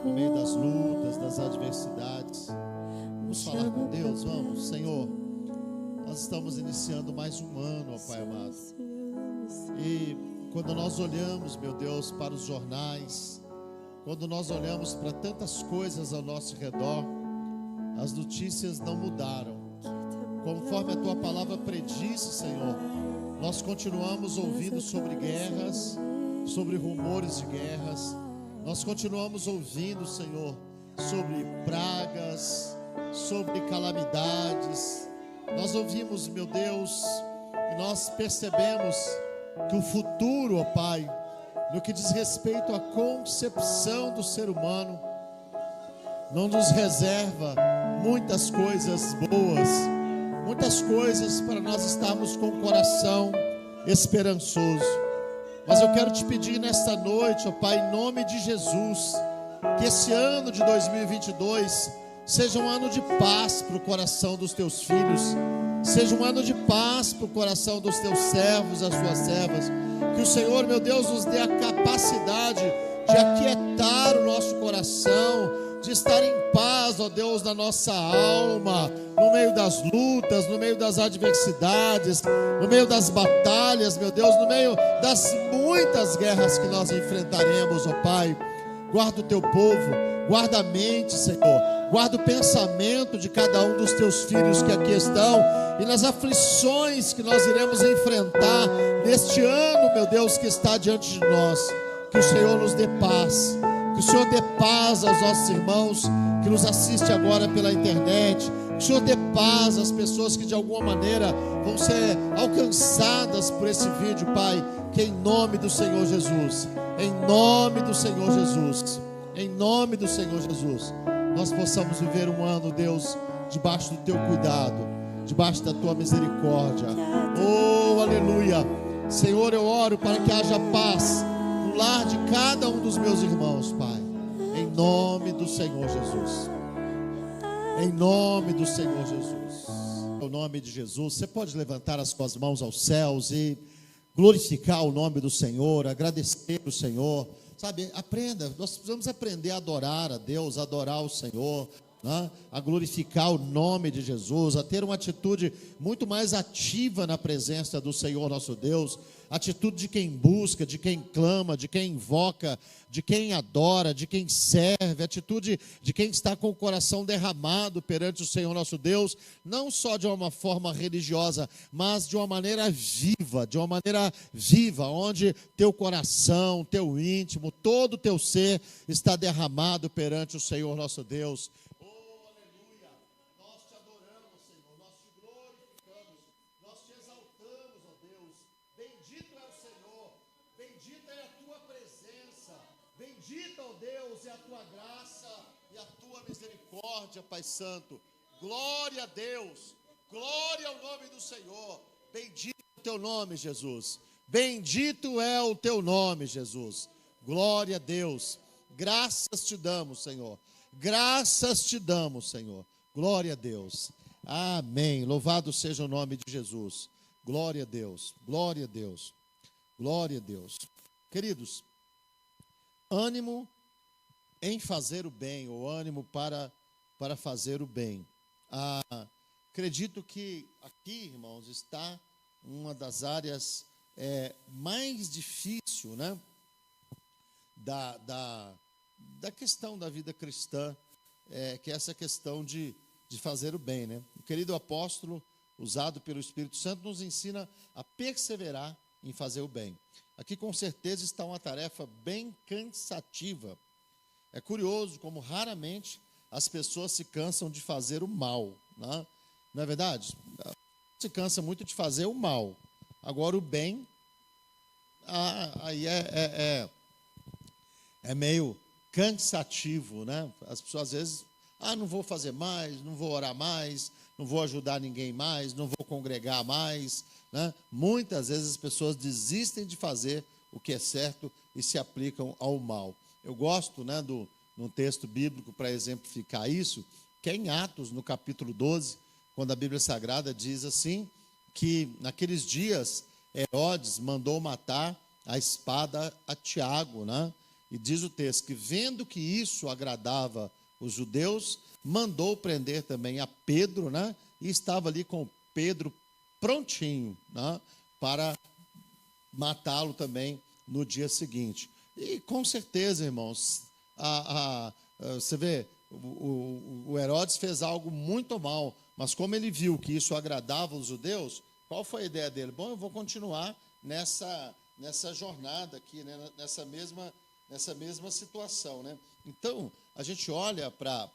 no meio das lutas, das adversidades. Vamos falar com Deus, vamos. Senhor, nós estamos iniciando mais um ano, ó Pai amado. E quando nós olhamos, meu Deus, para os jornais, quando nós olhamos para tantas coisas ao nosso redor, as notícias não mudaram. Conforme a Tua palavra predisse, Senhor, nós continuamos ouvindo sobre guerras, sobre rumores de guerras. Nós continuamos ouvindo, Senhor, sobre pragas, sobre calamidades. Nós ouvimos, meu Deus, e nós percebemos que o futuro, ó Pai, no que diz respeito à concepção do ser humano, não nos reserva muitas coisas boas, muitas coisas para nós estarmos com o coração esperançoso. Mas eu quero te pedir nesta noite, ó Pai, em nome de Jesus, que esse ano de 2022 seja um ano de paz para o coração dos teus filhos, seja um ano de paz para o coração dos teus servos, das tuas servas. Que o Senhor, meu Deus, nos dê a capacidade de aquietar o nosso coração, de estar em paz, ó Deus, na nossa alma, no meio das lutas, no meio das adversidades, no meio das batalhas, meu Deus, no meio das muitas guerras que nós enfrentaremos, ó Pai. Guarda o teu povo, guarda a mente, Senhor, guarda o pensamento de cada um dos teus filhos que aqui estão, e nas aflições que nós iremos enfrentar neste ano, meu Deus, que está diante de nós. Que o Senhor nos dê paz, que o Senhor dê paz aos nossos irmãos que nos assistem agora pela internet. Que o Senhor dê paz às pessoas que de alguma maneira vão ser alcançadas por esse vídeo, Pai. Que em nome do Senhor Jesus, em nome do Senhor Jesus, em nome do Senhor Jesus, nós possamos viver um ano, Deus, debaixo do teu cuidado, debaixo da tua misericórdia. Oh, aleluia. Senhor, eu oro para que haja paz no lar de cada um dos meus irmãos, Pai, em nome do Senhor Jesus, em nome do Senhor Jesus, em nome de Jesus. Você pode levantar as suas mãos aos céus e glorificar o nome do Senhor, agradecer o Senhor, sabe? Aprenda, nós precisamos aprender a adorar a Deus, a adorar o Senhor, né? A glorificar o nome de Jesus, a ter uma atitude muito mais ativa na presença do Senhor nosso Deus, atitude de quem busca, de quem clama, de quem invoca, de quem adora, de quem serve, atitude de quem está com o coração derramado perante o Senhor nosso Deus, não só de uma forma religiosa, mas de uma maneira viva, onde teu coração, teu íntimo, todo o teu ser está derramado perante o Senhor nosso Deus. Bendita, ó Deus, é a tua graça e a tua misericórdia, Pai Santo. Glória a Deus, glória ao nome do Senhor. Bendito é o teu nome, Jesus. Bendito é o teu nome, Jesus. Glória a Deus. Graças te damos, Senhor. Graças te damos, Senhor. Glória a Deus. Amém. Louvado seja o nome de Jesus. Glória a Deus. Glória a Deus. Glória a Deus. Queridos, ânimo em fazer o bem, ou ânimo para fazer o bem. Acredito que aqui, irmãos, está uma das áreas mais difícil, né, da questão da vida cristã, que é essa questão de fazer o bem, né? O querido apóstolo, usado pelo Espírito Santo, nos ensina a perseverar em fazer o bem. Aqui com certeza está uma tarefa bem cansativa. É curioso como raramente as pessoas se cansam de fazer o mal, né? Não é verdade? Se cansa muito de fazer o mal. Agora o bem, aí é meio cansativo, né? As pessoas às vezes, não vou fazer mais, não vou orar mais, não vou ajudar ninguém mais, não vou congregar mais, né? Muitas vezes as pessoas desistem de fazer o que é certo e se aplicam ao mal. Eu gosto, né, num texto bíblico para exemplificar isso, que é em Atos, no capítulo 12, quando a Bíblia Sagrada diz assim, que naqueles dias Herodes mandou matar a espada a Tiago, né? E diz o texto que, vendo que isso agradava os judeus, mandou prender também a Pedro, né? E estava ali com Pedro prontinho, né? Para matá-lo também no dia seguinte. E com certeza, irmãos, você vê, o Herodes fez algo muito mal, mas como ele viu que isso agradava os judeus, qual foi a ideia dele? Bom, eu vou continuar nessa jornada aqui, né? nessa mesma situação, né? Então, a gente olha para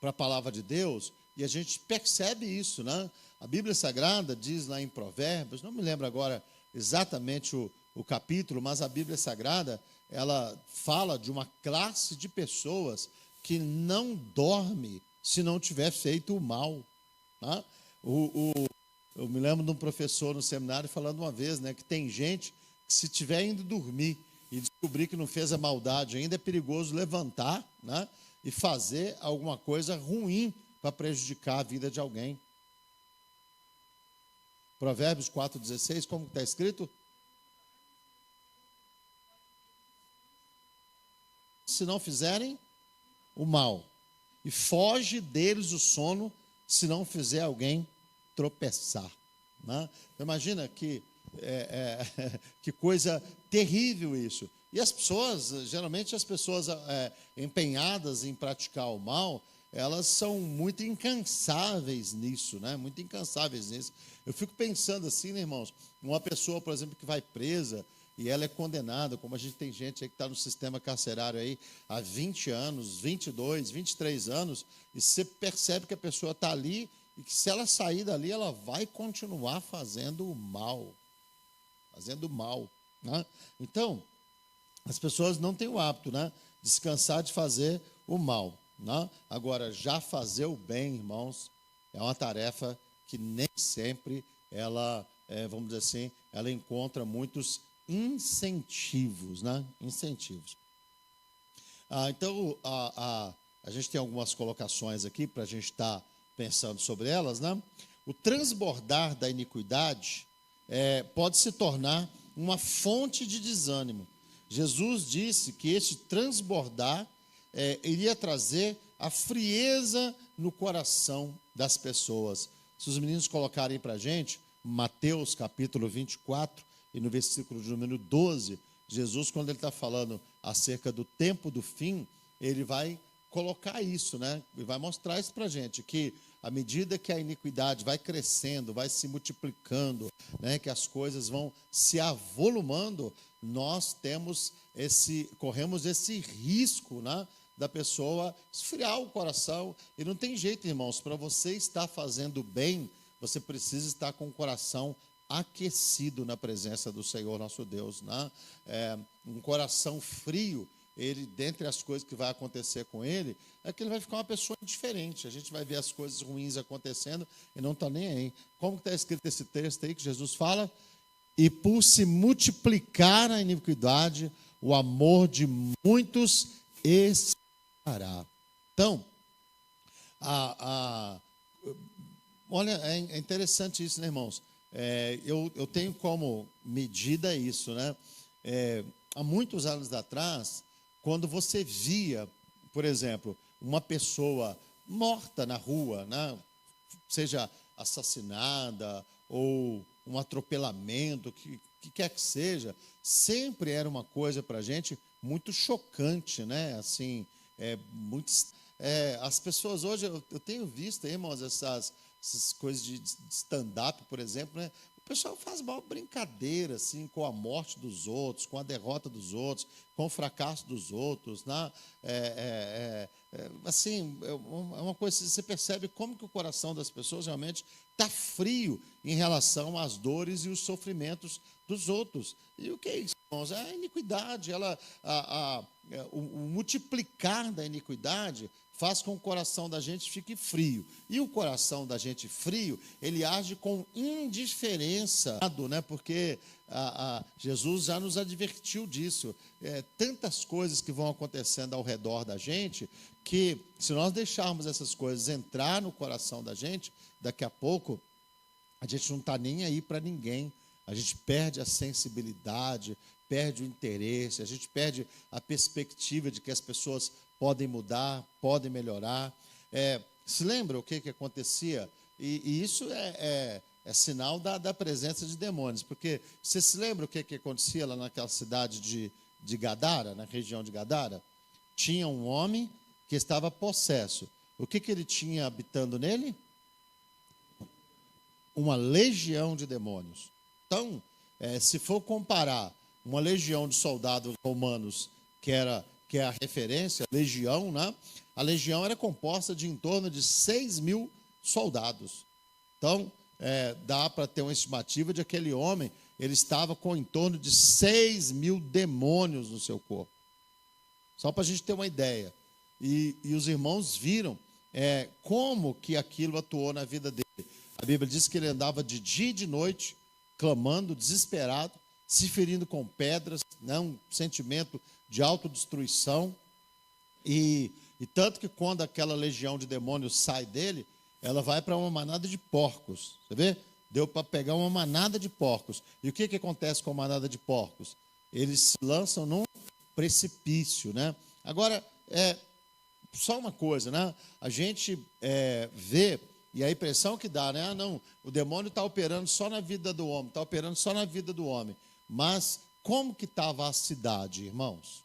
a palavra de Deus e a gente percebe isso, né? A Bíblia Sagrada diz lá em Provérbios, não me lembro agora exatamente o capítulo, mas a Bíblia Sagrada, ela fala de uma classe de pessoas que não dorme se não tiver feito o mal, tá? Eu me lembro de um professor no seminário falando uma vez, né, que tem gente que, se estiver indo dormir e descobrir que não fez a maldade ainda, é perigoso levantar, né, e fazer alguma coisa ruim para prejudicar a vida de alguém. Provérbios 4,16, como está escrito? Se não fizerem o mal, e foge deles o sono, se não fizer alguém tropeçar, né? Imagina que coisa terrível isso. E as pessoas, geralmente as pessoas empenhadas em praticar o mal, elas são muito incansáveis nisso, né? Muito incansáveis nisso. Eu fico pensando assim, né, irmãos, uma pessoa, por exemplo, que vai presa e ela é condenada, como a gente tem gente aí que está no sistema carcerário aí há 20 anos, 22, 23 anos, e você percebe que a pessoa está ali e que, se ela sair dali, ela vai continuar fazendo o mal. Fazendo mal, né? Então, as pessoas não têm o hábito, né, de se cansar de fazer o mal, né? Agora, já fazer o bem, irmãos, é uma tarefa que nem sempre ela, vamos dizer assim, ela encontra muitos incentivos, né? Incentivos. Então, a gente tem algumas colocações aqui para a gente estar pensando sobre elas, né? O transbordar da iniquidade pode se tornar uma fonte de desânimo. Jesus disse que esse transbordar iria trazer a frieza no coração das pessoas. Se os meninos colocarem para a gente, Mateus capítulo 24, e no versículo de número 12, Jesus, quando ele está falando acerca do tempo do fim, ele vai colocar isso, né? E vai mostrar isso para a gente, que à medida que a iniquidade vai crescendo, vai se multiplicando, né, que as coisas vão se avolumando, nós corremos esse risco, né, da pessoa esfriar o coração. E não tem jeito, irmãos, para você estar fazendo bem, você precisa estar com o coração aquecido na presença do Senhor nosso Deus, né? Um coração frio, ele, dentre as coisas que vai acontecer com ele, é que ele vai ficar uma pessoa indiferente. A gente vai ver as coisas ruins acontecendo e não está nem aí. Como está escrito esse texto aí que Jesus fala? E por se multiplicar a iniquidade, o amor de muitos esfriará. Então, olha, é interessante isso, né, irmãos? Eu tenho como medida isso, né? Há muitos anos atrás, quando você via, por exemplo, uma pessoa morta na rua, né? Seja assassinada ou um atropelamento, que quer que seja, sempre era uma coisa para a gente muito chocante, né? Assim, as pessoas hoje, eu tenho visto, irmãos, essas coisas de stand-up, por exemplo, né? O pessoal faz uma brincadeira assim, com a morte dos outros, com a derrota dos outros, com o fracasso dos outros, né? Assim, é uma coisa, você percebe como que o coração das pessoas realmente está frio em relação às dores e os sofrimentos dos outros. E o que é isso, irmãos? É a iniquidade, o multiplicar da iniquidade faz com que o coração da gente fique frio. E o coração da gente frio, ele age com indiferença, né? Porque Jesus já nos advertiu disso. Tantas coisas que vão acontecendo ao redor da gente, que se nós deixarmos essas coisas entrar no coração da gente, daqui a pouco a gente não está nem aí para ninguém. A gente perde a sensibilidade, perde o interesse, a gente perde a perspectiva de que as pessoas podem mudar, podem melhorar. Se lembra o que acontecia? E isso é sinal da presença de demônios, porque você se lembra o que acontecia lá naquela cidade de Gadara, na região de Gadara? Tinha um homem que estava possesso. O que ele tinha habitando nele? Uma legião de demônios. Então, se for comparar uma legião de soldados romanos, que é a referência, legião, né? A legião era composta de em torno de 6.000 soldados. Então, dá para ter uma estimativa de aquele homem, ele estava com em torno de 6.000 demônios no seu corpo. Só para a gente ter uma ideia. E os irmãos viram como que aquilo atuou na vida dele. A Bíblia diz que ele andava de dia e de noite, clamando, desesperado, se ferindo com pedras, né, um sentimento de autodestruição. E tanto que quando aquela legião de demônios sai dele, ela vai para uma manada de porcos. Você vê? Deu para pegar uma manada de porcos. E o que acontece com a manada de porcos? Eles se lançam num precipício, né? Agora, só uma coisa, né? A gente vê, e a impressão que dá, né? Não, o demônio está operando só na vida do homem, está operando só na vida do homem. Mas como que estava a cidade, irmãos?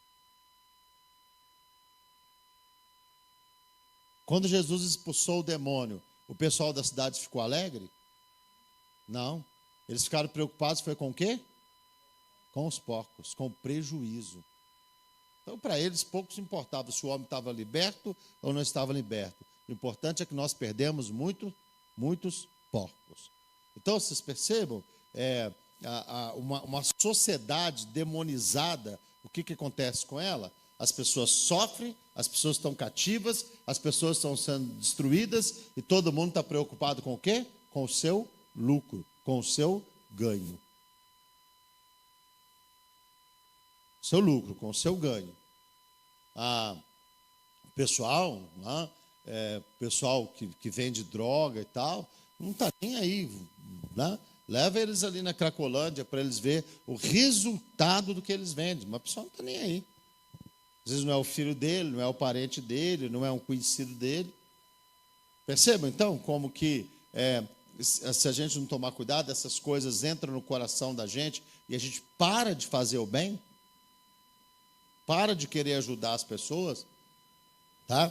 Quando Jesus expulsou o demônio, o pessoal da cidade ficou alegre? Não. Eles ficaram preocupados, foi com o quê? Com os porcos, com o prejuízo. Então, para eles, pouco se importava se o homem estava liberto ou não estava liberto. O importante é que nós perdemos muitos porcos. Então, vocês percebam, uma sociedade demonizada, o que acontece com ela? As pessoas sofrem, as pessoas estão cativas, as pessoas estão sendo destruídas e todo mundo está preocupado com o quê? Com o seu lucro, com o seu ganho. Seu lucro, com o seu ganho. O pessoal, né, pessoal que vende droga e tal, não está nem aí, né? Leva eles ali na Cracolândia para eles verem o resultado do que eles vendem, mas o pessoal não está nem aí. Às vezes não é o filho dele, não é o parente dele, não é um conhecido dele. Percebam então como que se a gente não tomar cuidado, essas coisas entram no coração da gente e a gente para de fazer o bem, para de querer ajudar as pessoas, tá?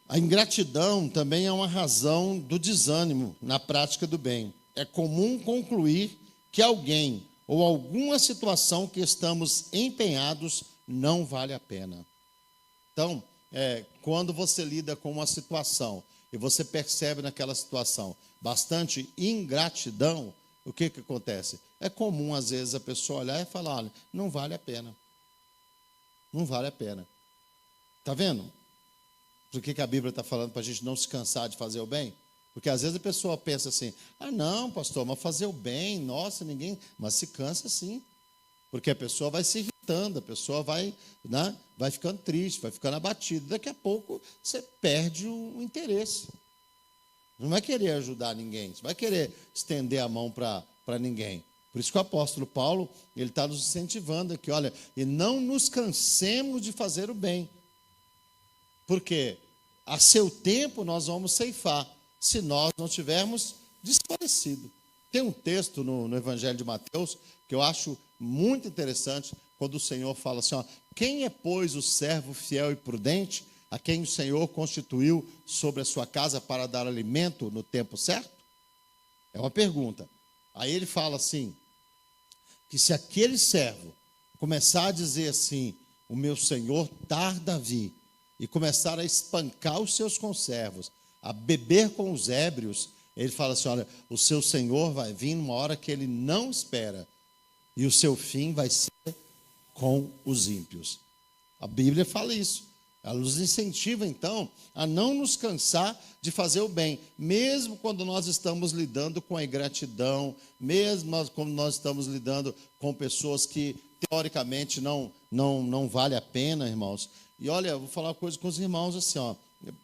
A ingratidão também é uma razão do desânimo na prática do bem. É comum concluir que alguém ou alguma situação que estamos empenhados não vale a pena. Então, quando você lida com uma situação e você percebe naquela situação bastante ingratidão, o que acontece? É comum, às vezes, a pessoa olhar e falar, olha, não vale a pena. Não vale a pena. Está vendo? Por que a Bíblia está falando para a gente não se cansar de fazer o bem? Porque às vezes a pessoa pensa assim, não, pastor, mas fazer o bem, nossa, ninguém... Mas se cansa sim. Porque a pessoa vai se irritando, a pessoa vai ficando triste, vai ficando abatida. Daqui a pouco você perde o interesse. Não vai querer ajudar ninguém, você vai querer estender a mão para ninguém. Por isso que o apóstolo Paulo, ele está nos incentivando aqui, olha, e não nos cansemos de fazer o bem. Porque a seu tempo nós vamos ceifar, se nós não tivermos desfalecido. Tem um texto no Evangelho de Mateus que eu acho muito interessante, quando o Senhor fala assim, ó, quem é, pois, o servo fiel e prudente, a quem o Senhor constituiu sobre a sua casa para dar alimento no tempo certo? É uma pergunta. Aí ele fala assim, que se aquele servo começar a dizer assim, o meu Senhor tarda a vir, e começar a espancar os seus conservos, a beber com os ébrios, ele fala assim, olha, o seu Senhor vai vir numa hora que ele não espera, e o seu fim vai ser com os ímpios. A Bíblia fala isso. Ela nos incentiva, então, a não nos cansar de fazer o bem, mesmo quando nós estamos lidando com a ingratidão, mesmo quando nós estamos lidando com pessoas que, teoricamente, não vale a pena, irmãos. E olha, eu vou falar uma coisa com os irmãos assim, ó.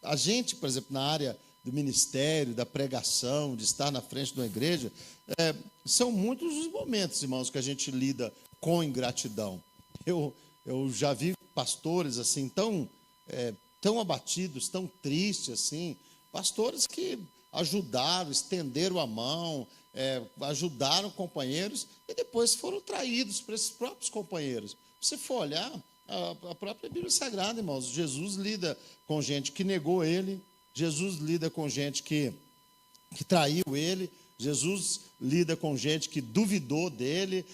A gente, por exemplo, na área do ministério, da pregação, de estar na frente de uma igreja, são muitos os momentos, irmãos, que a gente lida com ingratidão. Eu já vi pastores assim tão abatidos, tão tristes assim, pastores que ajudaram, estenderam a mão, ajudaram companheiros e depois foram traídos por esses próprios companheiros. Se você for olhar a própria Bíblia Sagrada, irmãos, Jesus lida com gente que negou ele, Jesus lida com gente que traiu ele, Jesus lida com gente que duvidou dele,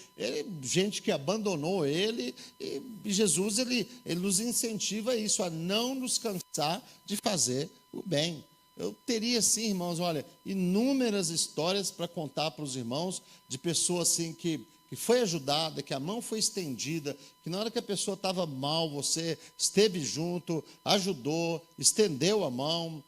gente que abandonou ele, e Jesus ele nos incentiva a isso, a não nos cansar de fazer o bem. Eu teria, sim, irmãos, olha, inúmeras histórias para contar para os irmãos de pessoas assim que foi ajudada, que a mão foi estendida, que na hora que a pessoa estava mal, você esteve junto, ajudou, estendeu a mão.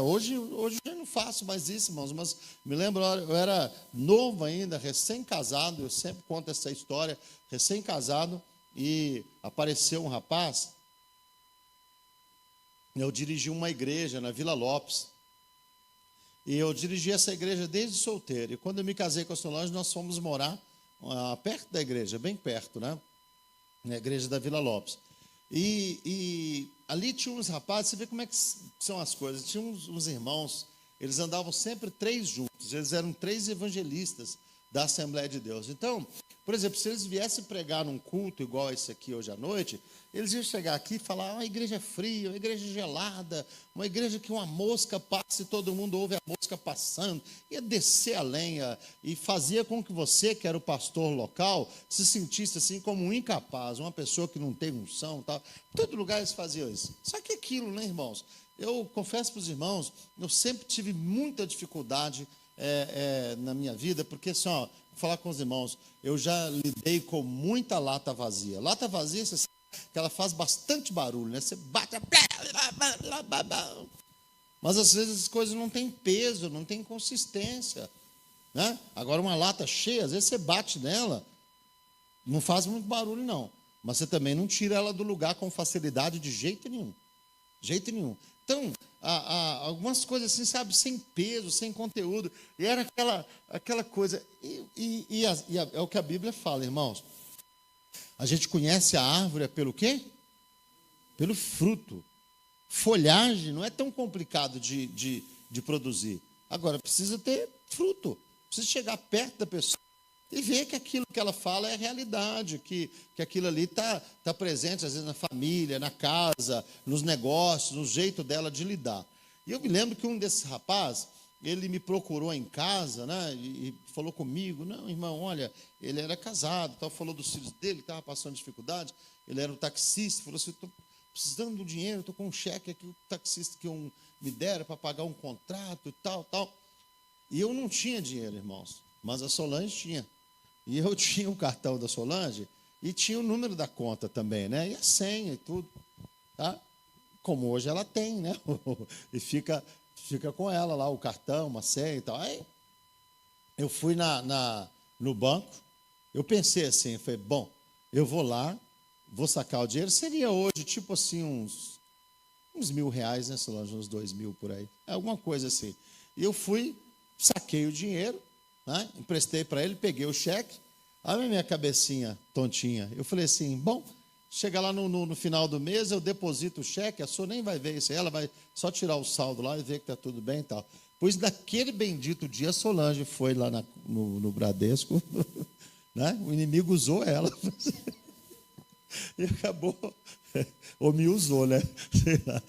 Hoje eu não faço mais isso, irmãos, mas me lembro, eu era novo ainda, recém-casado, eu sempre conto essa história, recém-casado, e apareceu um rapaz. Eu dirigi uma igreja na Vila Lopes, e eu dirigi essa igreja desde solteiro, e quando eu me casei com a Solange, nós fomos morar perto da igreja, bem perto, né? Na igreja da Vila Lopes. E ali tinha uns rapazes, você vê como é que são as coisas, tinha uns irmãos, eles andavam sempre 3 juntos, eles eram 3 evangelistas da Assembleia de Deus. Então, por exemplo, se eles viessem pregar num culto igual esse aqui hoje à noite, eles iam chegar aqui e falar, uma igreja fria, uma igreja gelada, uma igreja que uma mosca passa e todo mundo ouve a mosca passando, ia descer a lenha e fazia com que você, que era o pastor local, se sentisse assim como um incapaz, uma pessoa que não tem unção, tal. Em todo lugar eles faziam isso. Só que aquilo, né, irmãos? Eu confesso para os irmãos, eu sempre tive muita dificuldade na minha vida, porque só, vou falar com os irmãos, eu já lidei com muita lata vazia. Lata vazia, você sabe que ela faz bastante barulho, né? Você bate, mas às vezes as coisas não têm peso, não têm consistência, né? Agora uma lata cheia, às vezes você bate nela, não faz muito barulho não, mas você também não tira ela do lugar com facilidade de jeito nenhum, jeito nenhum. Então, algumas coisas assim, sabe, sem peso, sem conteúdo, e era aquela coisa, é o que a Bíblia fala, irmãos. A gente conhece a árvore pelo quê? Pelo fruto. Folhagem não é tão complicado de produzir. Agora, precisa ter fruto, precisa chegar perto da pessoa e ver que aquilo que ela fala é realidade, que aquilo ali está presente, às vezes, na família, na casa, nos negócios, no jeito dela de lidar. E eu me lembro que um desses rapazes, ele me procurou em casa, né, e falou comigo, não, irmão, olha, ele era casado, falou dos filhos dele, estava passando dificuldade, ele era um taxista, falou assim, estou precisando do dinheiro, estou com um cheque aqui, o taxista que me deram para pagar um contrato e tal. E eu não tinha dinheiro, irmãos, mas a Solange tinha. E eu tinha o cartão da Solange e tinha o número da conta também, né? E a senha e tudo, tá? Como hoje ela tem, né? E fica com ela lá o cartão, uma senha e tal. Aí eu fui no banco, eu pensei assim, falei, bom, eu vou lá, vou sacar o dinheiro, seria hoje tipo assim uns R$1.000, né, Solange? Uns 2.000 por aí, alguma coisa assim. E eu fui, saquei o dinheiro, né? Emprestei para ele, peguei o cheque, a minha cabecinha tontinha, eu falei assim, bom, chega lá no final do mês, eu deposito o cheque, a sua nem vai ver isso, ela vai só tirar o saldo lá e ver que está tudo bem e tal. Pois naquele bendito dia, Solange foi lá no Bradesco, né? O inimigo usou ela, e acabou, ou me usou, né? Sei lá,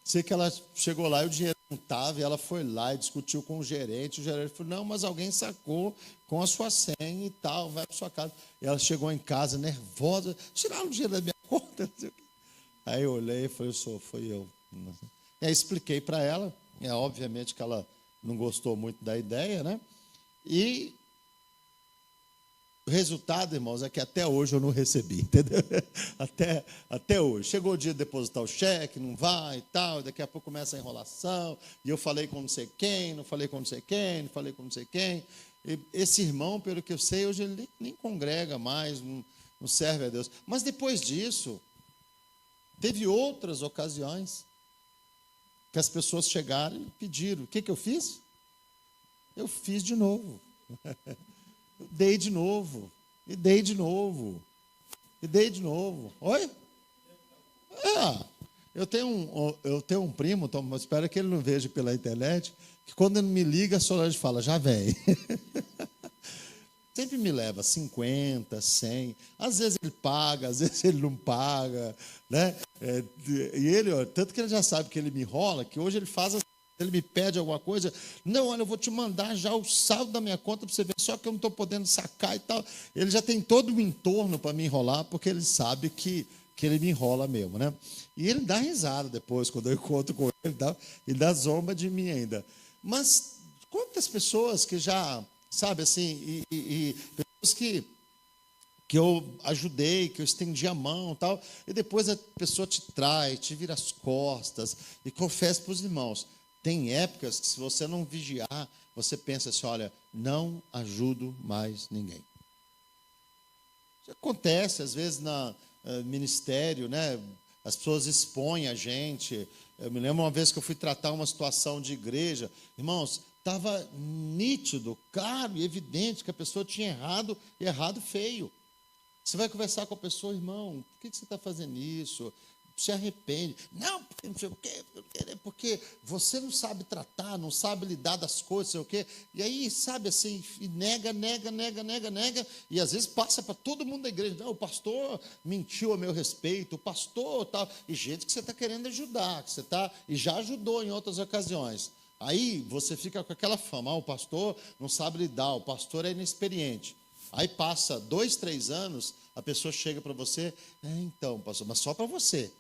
sei que ela chegou lá e o dinheiro não estava, e ela foi lá e discutiu com o gerente falou, não, mas alguém sacou com a sua senha e tal, vai para sua casa. E ela chegou em casa nervosa, tiraram o dinheiro da minha conta. Aí eu olhei e falei, foi eu. E aí expliquei para ela, obviamente que ela não gostou muito da ideia, né? E o resultado, irmãos, é que até hoje eu não recebi, entendeu? Até hoje. Chegou o dia de depositar o cheque, não vai e tal, daqui a pouco começa a enrolação, e eu falei com não sei quem, não falei com não sei quem, não falei com não sei quem. E esse irmão, pelo que eu sei, hoje ele nem congrega mais, não serve a Deus. Mas depois disso, teve outras ocasiões que as pessoas chegaram e pediram. O que eu fiz? Eu fiz de novo. Dei de novo. E dei de novo. E dei de novo. Oi? Eu tenho um primo, Tom, espero que ele não veja pela internet, que quando ele me liga, a Solange fala, já vem. Sempre me leva 50, 100. Às vezes ele paga, às vezes ele não paga, né? E ele, tanto que ele já sabe que ele me enrola, que hoje ele faz assim, ele me pede alguma coisa, não, olha, eu vou te mandar já o saldo da minha conta para você ver, só que eu não estou podendo sacar e tal. Ele já tem todo o entorno para me enrolar, porque ele sabe que ele me enrola mesmo, né? E ele dá risada depois, quando eu encontro com ele, ele dá zomba de mim ainda. Mas quantas pessoas que já, sabe assim, e pessoas que eu ajudei, que eu estendi a mão e tal, e depois a pessoa te trai, te vira as costas, e confesso para os irmãos, tem épocas que se você não vigiar, você pensa assim, olha, não ajudo mais ninguém. Isso acontece, às vezes, no ministério, né? As pessoas expõem a gente. Eu me lembro uma vez que eu fui tratar uma situação de igreja, irmãos, estava nítido, claro e evidente que a pessoa tinha errado, e errado feio. Você vai conversar com a pessoa, irmão, por que você está fazendo isso? Se arrepende. Não, porque não sei o quê, porque você não sabe tratar, não sabe lidar das coisas, sei o quê. E aí, sabe assim, nega, e às vezes passa para todo mundo da igreja. Não, o pastor mentiu a meu respeito, o pastor tal. E gente que você está querendo ajudar, que você está, e já ajudou em outras ocasiões. Aí você fica com aquela fama, o pastor não sabe lidar, o pastor é inexperiente. Aí passa 2, 3 anos, a pessoa chega para você, então, pastor, mas só para você.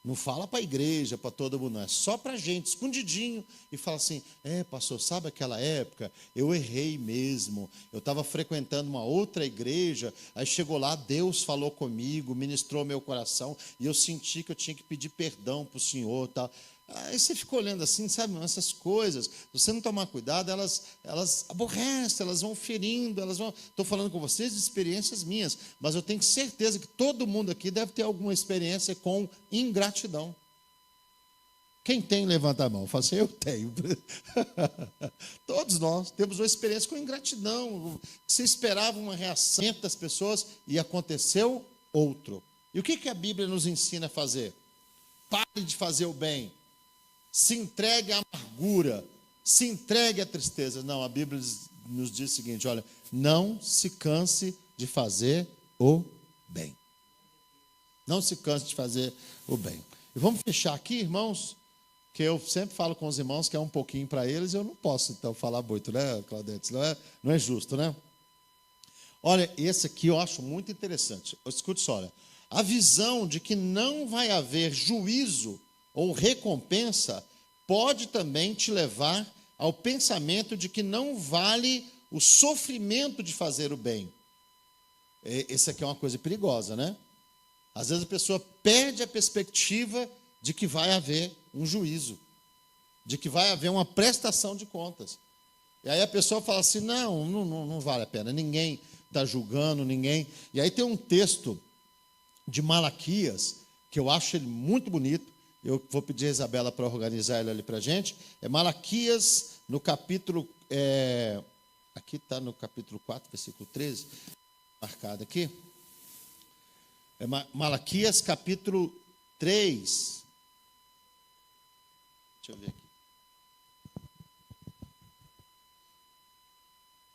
Não fala para a igreja, para todo mundo, não. É só para a gente, escondidinho. E fala assim, pastor, sabe aquela época? Eu errei mesmo. Eu estava frequentando uma outra igreja, aí chegou lá, Deus falou comigo, ministrou meu coração, e eu senti que eu tinha que pedir perdão para o Senhor. Tal. Aí você ficou olhando assim, sabe, essas coisas, se você não tomar cuidado, elas aborrecem, elas vão ferindo, estou falando com vocês de experiências minhas, mas eu tenho certeza que todo mundo aqui deve ter alguma experiência com ingratidão. Quem tem, levanta a mão. Fala assim, eu tenho. Todos nós temos uma experiência com ingratidão. Você esperava uma reação das pessoas e aconteceu outro. E o que a Bíblia nos ensina a fazer? Pare de fazer o bem. Se entregue à amargura, se entregue à tristeza. Não, a Bíblia nos diz o seguinte, olha, não se canse de fazer o bem. Não se canse de fazer o bem. E vamos fechar aqui, irmãos, que eu sempre falo com os irmãos que é um pouquinho para eles, eu não posso, então, falar muito, né, Claudete? Não é justo, né? Olha, esse aqui eu acho muito interessante. Escute só, olha. A visão de que não vai haver juízo ou recompensa pode também te levar ao pensamento de que não vale o sofrimento de fazer o bem. Essa aqui é uma coisa perigosa, né? Às vezes a pessoa perde a perspectiva de que vai haver um juízo, de que vai haver uma prestação de contas. E aí a pessoa fala assim, não vale a pena, ninguém está julgando, ninguém... E aí tem um texto de Malaquias, que eu acho ele muito bonito, eu vou pedir a Isabela para organizar ele ali para a gente, é Malaquias, no capítulo, aqui está no capítulo 4, versículo 13, marcado aqui, é Malaquias, capítulo 3, deixa eu ver aqui,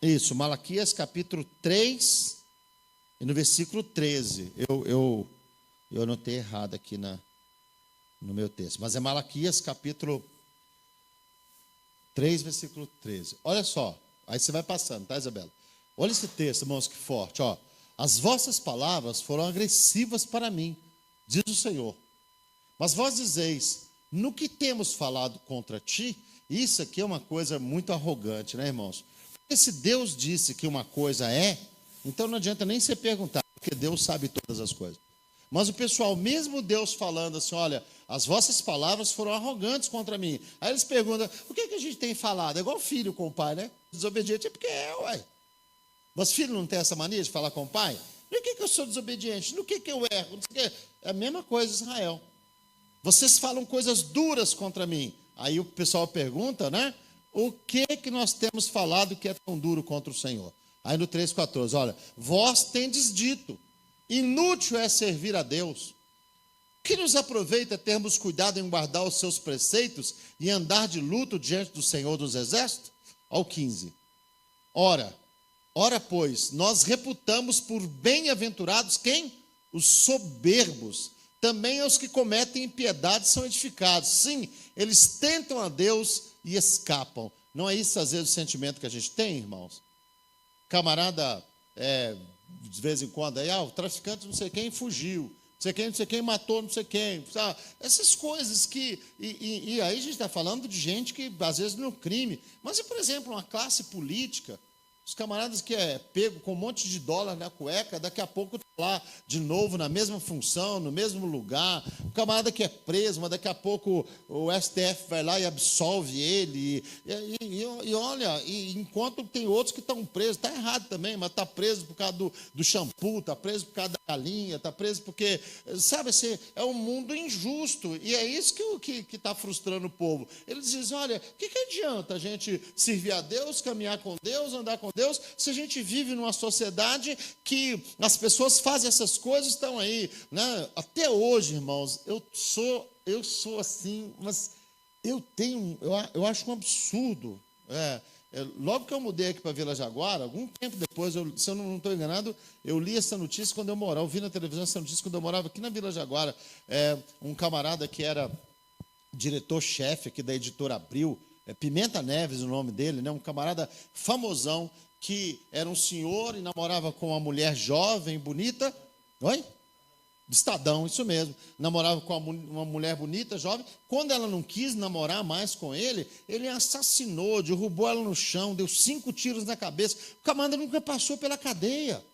isso, Malaquias, capítulo 3, e no versículo 13, eu anotei errado aqui no meu texto, mas é Malaquias capítulo 3, versículo 13. Olha só, aí você vai passando, tá, Isabela? Olha esse texto, irmãos, que forte, ó. As vossas palavras foram agressivas para mim, diz o Senhor. Mas vós dizeis, no que temos falado contra ti, isso aqui é uma coisa muito arrogante, né, irmãos? Porque se Deus disse que uma coisa é, então não adianta nem você perguntar, porque Deus sabe todas as coisas. Mas o pessoal, mesmo Deus falando assim, olha, as vossas palavras foram arrogantes contra mim. Aí eles perguntam, o que a gente tem falado? É igual filho com o pai, né? Desobediente é porque ué. Mas filho não tem essa mania de falar com o pai? No que eu sou desobediente? No que eu erro? É a mesma coisa Israel. Vocês falam coisas duras contra mim. Aí o pessoal pergunta, né? O que nós temos falado que é tão duro contra o Senhor? Aí no 3,14, olha, vós tendes dito, inútil é servir a Deus. Que nos aproveita termos cuidado em guardar os seus preceitos e andar de luto diante do Senhor dos Exércitos? Ao 15. Ora, pois, nós reputamos por bem-aventurados quem? Os soberbos. Também os que cometem impiedade são edificados. Sim, eles tentam a Deus e escapam. Não é isso, às vezes, o sentimento que a gente tem, irmãos? Camarada, de vez em quando, aí, o traficante não sei quem fugiu. Não sei quem matou, não sei quem. Sabe? Essas coisas que... E aí a gente está falando de gente que, às vezes, não é crime. Mas, por exemplo, uma classe política... Os camaradas que é pego com um monte de dólar na cueca, daqui a pouco está lá de novo na mesma função, no mesmo lugar. O camarada que é preso, mas daqui a pouco o STF vai lá e absolve ele. E olha, enquanto tem outros que estão presos, está errado também, mas está preso por causa do shampoo, está preso por causa da galinha, está preso porque, sabe assim, é um mundo injusto. E é isso que está frustrando o povo. Eles dizem, olha, o que adianta a gente servir a Deus, caminhar com Deus, andar com Deus, se a gente vive numa sociedade que as pessoas fazem essas coisas, estão aí, né? Até hoje, irmãos, eu sou assim, mas eu acho um absurdo. Logo que eu mudei aqui para Vila Jaguara, algum tempo depois, se eu não estou enganado, eu li essa notícia quando eu morava, eu vi na televisão essa notícia quando eu morava aqui na Vila Jaguara, um camarada que era diretor-chefe aqui da editora Abril, Pimenta Neves, o nome dele, né? Um camarada famosão, que era um senhor e namorava com uma mulher jovem, bonita. Oi? Do Estadão, isso mesmo. Namorava com uma mulher bonita, jovem. Quando ela não quis namorar mais com ele, ele assassinou, derrubou ela no chão, deu 5 tiros na cabeça. O camarada nunca passou pela cadeia.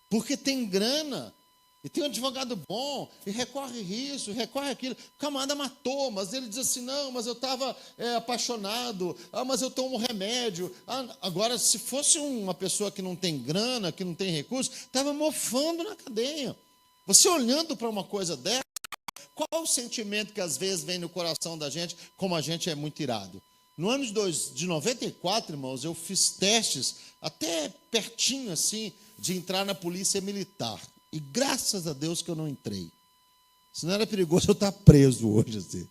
Porque tem grana. E tem um advogado bom, e recorre isso, recorre aquilo. O camarada matou, mas ele diz assim, não, mas eu estava apaixonado, mas eu tomo remédio. Agora, se fosse uma pessoa que não tem grana, que não tem recurso, estava mofando na cadeia. Você olhando para uma coisa dessa, qual o sentimento que às vezes vem no coração da gente, como a gente é muito irado? No ano de 94, irmãos, eu fiz testes, até pertinho assim, de entrar na polícia militar. E graças a Deus que eu não entrei. Senão era perigoso eu estar preso hoje, assim.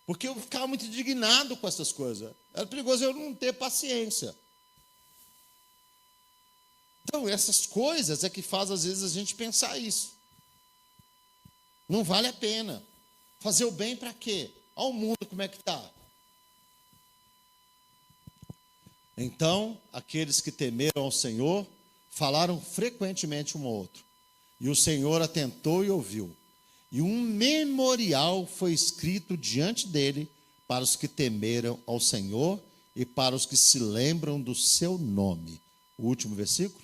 Porque eu ficava muito indignado com essas coisas. Era perigoso eu não ter paciência. Então, essas coisas é que faz, às vezes, a gente pensar isso. Não vale a pena. Fazer o bem para quê? Olha o mundo como é que está. Então, aqueles que temeram ao Senhor, falaram frequentemente um ao outro. E o Senhor atentou e ouviu. E um memorial foi escrito diante dele para os que temeram ao Senhor e para os que se lembram do seu nome. O último versículo.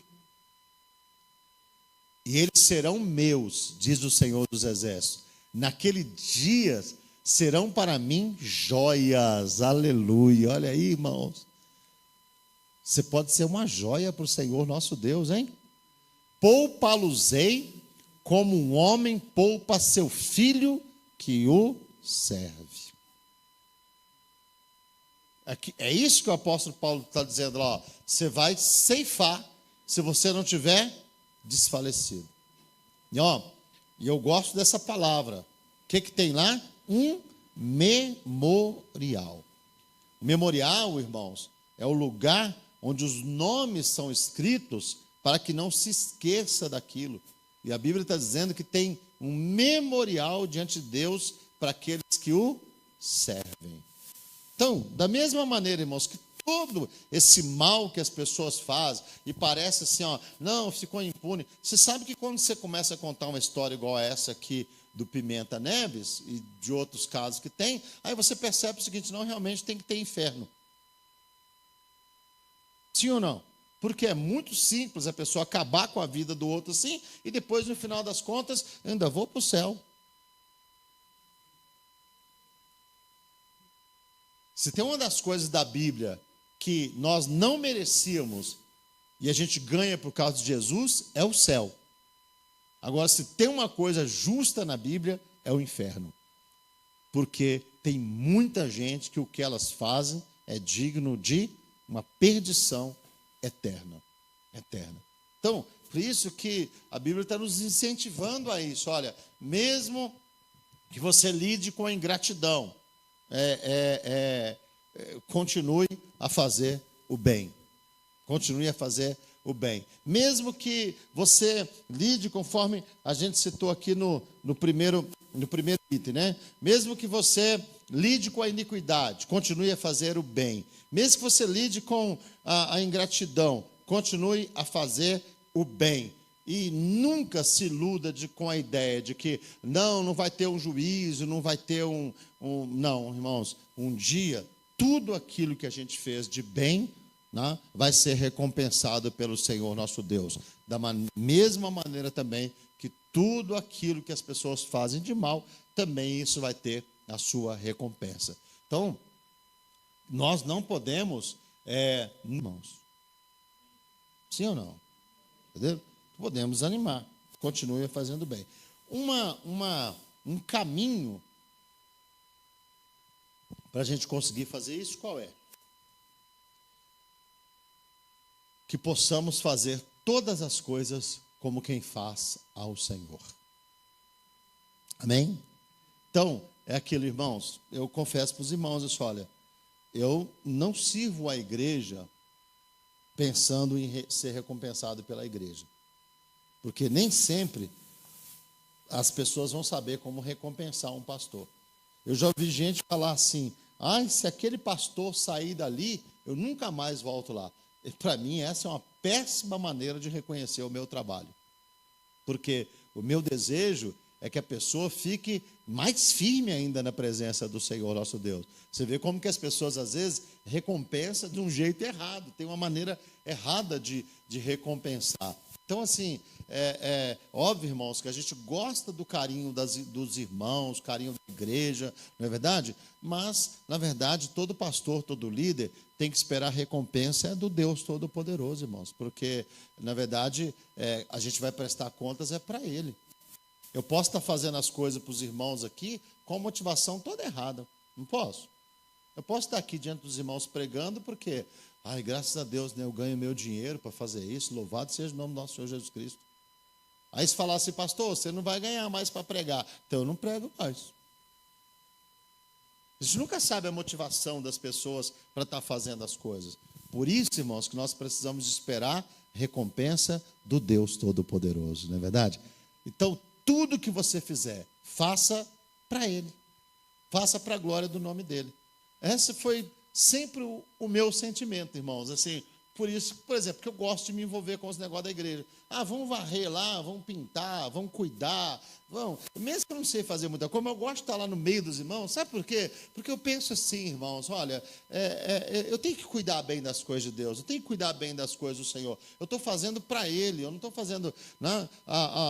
E eles serão meus, diz o Senhor dos Exércitos. Naquele dia serão para mim joias. Aleluia. Olha aí, irmãos. Você pode ser uma joia para o Senhor nosso Deus, hein? Poupa-los-ei como um homem poupa seu filho que o serve. É isso que o apóstolo Paulo está dizendo lá. Você vai ceifar se você não tiver desfalecido. E eu gosto dessa palavra. O que tem lá? Um memorial. O memorial, irmãos, é o lugar onde os nomes são escritos para que não se esqueça daquilo. E a Bíblia está dizendo que tem um memorial diante de Deus para aqueles que o servem. Então, da mesma maneira, irmãos, que todo esse mal que as pessoas fazem, e parece assim, não, ficou impune. Você sabe que quando você começa a contar uma história igual a essa aqui, do Pimenta Neves, e de outros casos que tem, aí você percebe o seguinte, não, realmente tem que ter inferno. Sim ou não? Porque é muito simples a pessoa acabar com a vida do outro assim, e depois, no final das contas, ainda vou para o céu. Se tem uma das coisas da Bíblia que nós não merecíamos, e a gente ganha por causa de Jesus, é o céu. Agora, se tem uma coisa justa na Bíblia, é o inferno. Porque tem muita gente que o que elas fazem é digno de uma perdição eterna. Eterna. Então, por isso que a Bíblia está nos incentivando a isso. Olha, mesmo que você lide com a ingratidão, continue a fazer o bem. Continue a fazer o bem. Mesmo que você lide, conforme a gente citou aqui no primeiro item, né? Mesmo que você lide com a iniquidade, continue a fazer o bem. Mesmo que você lide com a ingratidão, continue a fazer o bem. E nunca se iluda com a ideia de que não vai ter um juízo, não vai ter Não, irmãos, um dia, tudo aquilo que a gente fez de bem, né, vai ser recompensado pelo Senhor nosso Deus. Da mesma maneira também que tudo aquilo que as pessoas fazem de mal, também isso vai ter a sua recompensa. Então, nós não podemos, irmãos, sim ou não? Entendeu? Podemos animar, continue fazendo bem. Um caminho para a gente conseguir fazer isso, qual é? Que possamos fazer todas as coisas como quem faz ao Senhor. Amém? Então, é aquilo, irmãos, eu confesso para os irmãos, olha, eu não sirvo a igreja pensando em ser recompensado pela igreja. Porque nem sempre as pessoas vão saber como recompensar um pastor. Eu já ouvi gente falar assim, se aquele pastor sair dali, eu nunca mais volto lá. Para mim, essa é uma péssima maneira de reconhecer o meu trabalho. Porque o meu desejo é que a pessoa fique mais firme ainda na presença do Senhor nosso Deus. Você vê como que as pessoas, às vezes, recompensam de um jeito errado. Tem uma maneira errada de recompensar. Então, assim, óbvio, irmãos, que a gente gosta do carinho dos irmãos, carinho da igreja, não é verdade? Mas, na verdade, todo pastor, todo líder tem que esperar a recompensa do Deus Todo-Poderoso, irmãos. Porque, na verdade, a gente vai prestar contas para Ele. Eu posso estar fazendo as coisas para os irmãos aqui com a motivação toda errada. Não posso? Eu posso estar aqui diante dos irmãos pregando porque, graças a Deus, né, eu ganho meu dinheiro para fazer isso. Louvado seja o nome do nosso Senhor Jesus Cristo. Aí se falar assim, pastor, você não vai ganhar mais para pregar. Então eu não prego mais. A gente nunca sabe a motivação das pessoas para estar fazendo as coisas. Por isso, irmãos, que nós precisamos esperar recompensa do Deus Todo-Poderoso, não é verdade? Então, tudo que você fizer, faça para Ele. Faça para a glória do nome dEle. Esse foi sempre o meu sentimento, irmãos. Assim, por isso, por exemplo, que eu gosto de me envolver com os negócios da igreja. Vamos varrer lá, vamos pintar, vamos cuidar, vamos. Mesmo que eu não sei fazer muita coisa, mas eu gosto de estar lá no meio dos irmãos. Sabe por quê? Porque eu penso assim, irmãos, olha, eu tenho que cuidar bem das coisas de Deus, eu tenho que cuidar bem das coisas do Senhor. Eu estou fazendo para Ele, eu não estou fazendo, né?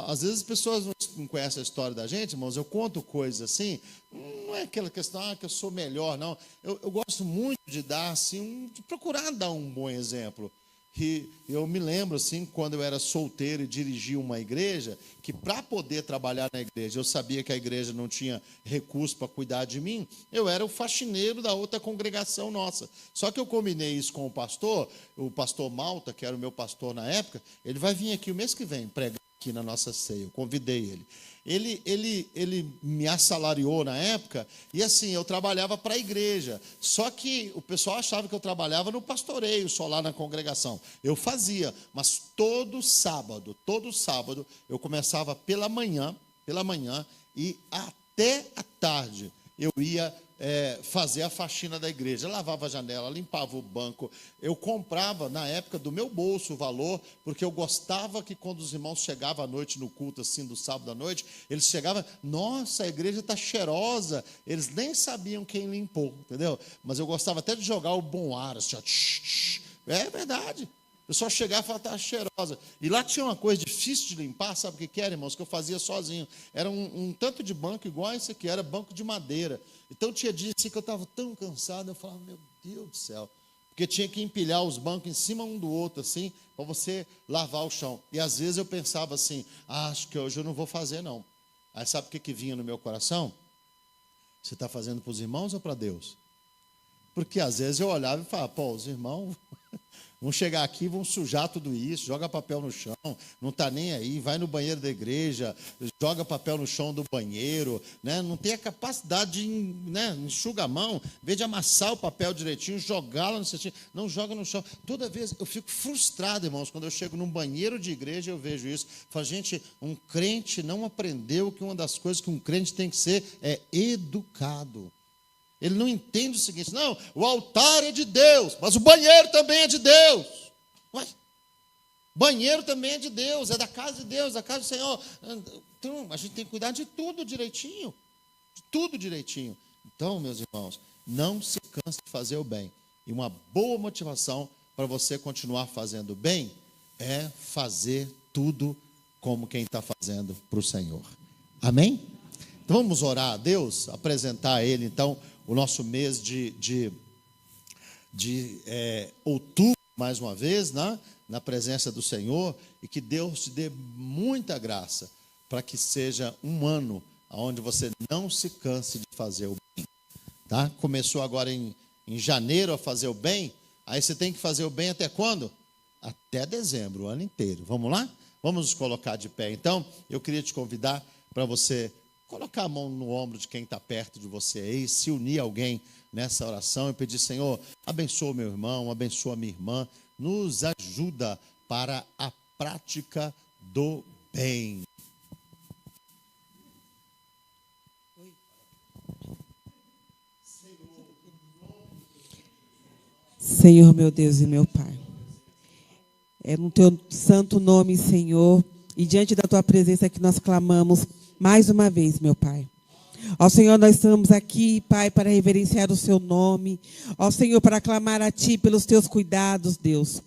Às vezes as pessoas não conhecem a história da gente, irmãos, eu conto coisas assim, não é aquela questão, que eu sou melhor, não. Eu gosto muito de dar, assim, de procurar dar um bom exemplo. Que eu me lembro, assim, quando eu era solteiro e dirigia uma igreja, que para poder trabalhar na igreja, eu sabia que a igreja não tinha recurso para cuidar de mim, eu era o faxineiro da outra congregação nossa. Só que eu combinei isso com o pastor Malta, que era o meu pastor na época, ele vai vir aqui o mês que vem pregar aqui na nossa ceia, eu convidei ele. Ele me assalariou na época, e assim, eu trabalhava para a igreja, só que o pessoal achava que eu trabalhava no pastoreio, só lá na congregação. Eu fazia, mas todo sábado, eu começava pela manhã, e até a tarde, eu ia fazer a faxina da igreja, lavava a janela, limpava o banco, eu comprava na época do meu bolso o valor, porque eu gostava que quando os irmãos chegavam à noite no culto, assim, do sábado à noite, eles chegavam, nossa, a igreja está cheirosa, eles nem sabiam quem limpou, entendeu? Mas eu gostava até de jogar o bom ar, assim, ó, é verdade. Eu só chegava e falava, está cheirosa. E lá tinha uma coisa difícil de limpar, sabe o que era, irmãos? Que eu fazia sozinho. Era um tanto de banco igual esse aqui, era banco de madeira. Então tinha dias assim, que eu estava tão cansado, eu falava, meu Deus do céu. Porque tinha que empilhar os bancos em cima um do outro, assim, para você lavar o chão. E às vezes eu pensava assim, acho que hoje eu não vou fazer, não. Aí sabe o que vinha no meu coração? Você está fazendo para os irmãos ou para Deus? Porque às vezes eu olhava e falava, pô, os irmãos vão chegar aqui, vão sujar tudo isso, joga papel no chão, não está nem aí, vai no banheiro da igreja, joga papel no chão do banheiro, né? Não tem a capacidade de, né, enxuga a mão, em vez de amassar o papel direitinho, jogá-lo no cestinho, não joga no chão. Toda vez eu fico frustrado, irmãos, quando eu chego num banheiro de igreja, eu vejo isso. Falo, gente, um crente não aprendeu que uma das coisas que um crente tem que ser é educado. Ele não entende o seguinte, não, o altar é de Deus, mas o banheiro também é de Deus. Ué, banheiro também é de Deus, é da casa de Deus, da casa do Senhor. Então, a gente tem que cuidar de tudo direitinho, de tudo direitinho. Então, meus irmãos, não se canse de fazer o bem. E uma boa motivação para você continuar fazendo o bem é fazer tudo como quem está fazendo para o Senhor. Amém? Então, vamos orar a Deus, apresentar a Ele, então, o nosso mês de outubro, mais uma vez, né? Na presença do Senhor, e que Deus te dê muita graça, para que seja um ano onde você não se canse de fazer o bem. Tá? Começou agora em janeiro a fazer o bem, aí você tem que fazer o bem até quando? Até dezembro, o ano inteiro. Vamos lá? Vamos nos colocar de pé. Então, eu queria te convidar para você colocar a mão no ombro de quem está perto de você aí, se unir a alguém nessa oração e pedir, Senhor, abençoa meu irmão, abençoa minha irmã, nos ajuda para a prática do bem. Senhor, meu Deus e meu Pai, é no Teu santo nome, Senhor, e diante da Tua presença que nós clamamos mais uma vez, meu Pai. Ó Senhor, nós estamos aqui, Pai, para reverenciar o Seu nome. Ó Senhor, para clamar a Ti pelos Teus cuidados, Deus.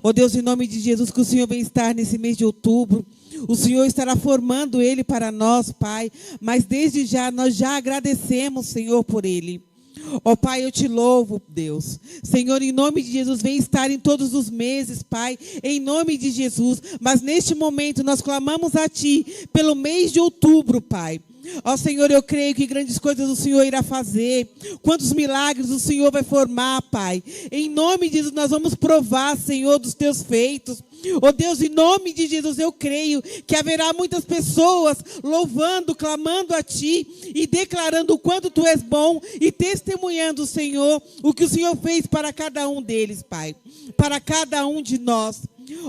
Ó Deus, em nome de Jesus, que o Senhor vem estar nesse mês de outubro. O Senhor estará formando Ele para nós, Pai. Mas desde já, nós já agradecemos, Senhor, por Ele. Ó Pai, eu te louvo, Deus. Senhor, em nome de Jesus, vem estar em todos os meses, Pai, em nome de Jesus. Mas neste momento nós clamamos a Ti pelo mês de outubro, Pai. Ó Senhor, eu creio que grandes coisas o Senhor irá fazer. Quantos milagres o Senhor vai formar, Pai. Em nome de Jesus, nós vamos provar, Senhor, dos Teus feitos. Ó Deus, em nome de Jesus, eu creio que haverá muitas pessoas louvando, clamando a Ti e declarando o quanto Tu és bom e testemunhando, Senhor, o que o Senhor fez para cada um deles, Pai. Para cada um de nós.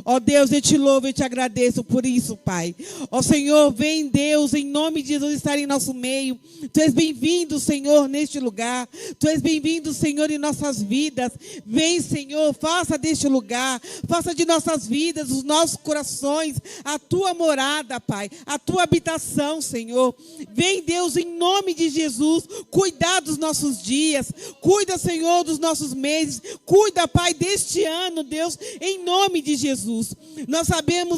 Ó Deus, eu te louvo e te agradeço por isso, Pai. Ó Senhor, vem Deus, em nome de Jesus, estar em nosso meio. Tu és bem-vindo, Senhor, neste lugar. Tu és bem-vindo, Senhor, em nossas vidas. Vem, Senhor, faça deste lugar, faça de nossas vidas, os nossos corações, a Tua morada, Pai, a Tua habitação, Senhor. Vem, Deus, em nome de Jesus, cuidar dos nossos dias. Cuida, Senhor, dos nossos meses. Cuida, Pai, deste ano, Deus, em nome de Jesus.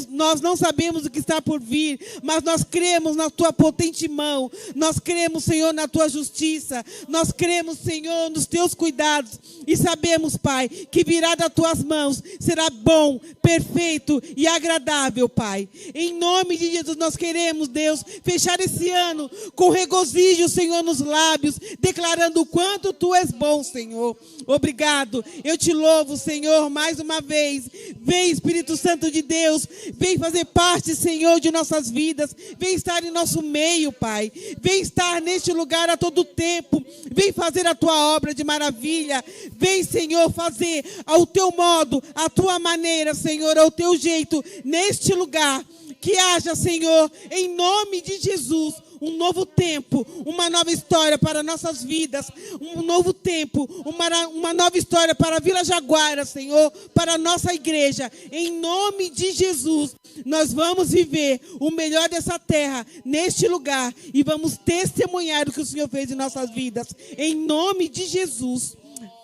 Nós não sabemos o que está por vir, mas nós cremos na Tua potente mão, nós cremos, Senhor, na Tua justiça, nós cremos, Senhor, nos Teus cuidados, e sabemos, Pai, que virá das Tuas mãos, será bom, perfeito e agradável, Pai. Em nome de Jesus, nós queremos, Deus, fechar esse ano com regozijo, Senhor, nos lábios, declarando o quanto Tu és bom, Senhor. Obrigado, eu te louvo, Senhor, mais uma vez. Vem, Espírito Santo de Deus, vem fazer parte, Senhor, de nossas vidas, vem estar em nosso meio, Pai, vem estar neste lugar a todo tempo, vem fazer a Tua obra de maravilha, vem, Senhor, fazer ao Teu modo, à Tua maneira, Senhor, ao Teu jeito, neste lugar, que haja, Senhor, em nome de Jesus, um novo tempo, uma nova história para nossas vidas, um novo tempo, uma nova história para a Vila Jaguara, Senhor, para a nossa igreja. Em nome de Jesus, nós vamos viver o melhor dessa terra, neste lugar, e vamos testemunhar o que o Senhor fez em nossas vidas. Em nome de Jesus.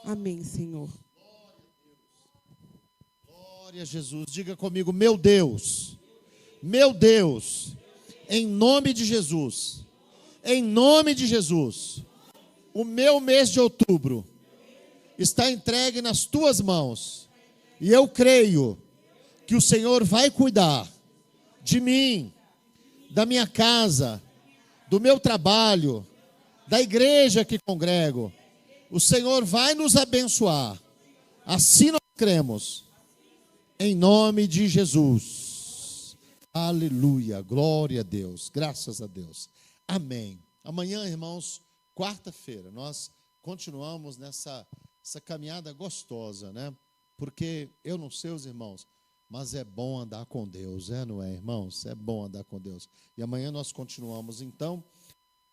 Amém, Senhor. Glória a Jesus. Diga comigo, meu Deus, em nome de Jesus, o meu mês de outubro está entregue nas Tuas mãos, e eu creio que o Senhor vai cuidar de mim, da minha casa, do meu trabalho, da igreja que congrego. O Senhor vai nos abençoar. Assim nós cremos. Em nome de Jesus. Aleluia. Glória a Deus. Graças a Deus. Amém. Amanhã, irmãos, quarta-feira, nós continuamos nessa caminhada gostosa, né? Porque eu não sei os irmãos, mas é bom andar com Deus, não é, irmãos? É bom andar com Deus. E amanhã nós continuamos, então,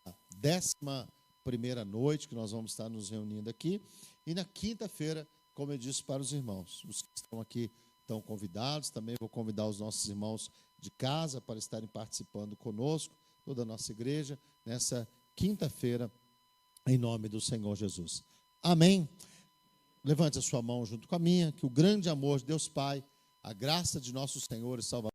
a 11ª noite que nós vamos estar nos reunindo aqui. E na quinta-feira, como eu disse para os irmãos, os que estão aqui estão convidados. Também vou convidar os nossos irmãos de casa para estarem participando conosco, toda a nossa igreja, nessa quinta-feira, em nome do Senhor Jesus. Amém. Levante a sua mão junto com a minha, que o grande amor de Deus Pai, a graça de nosso Senhor e Salvador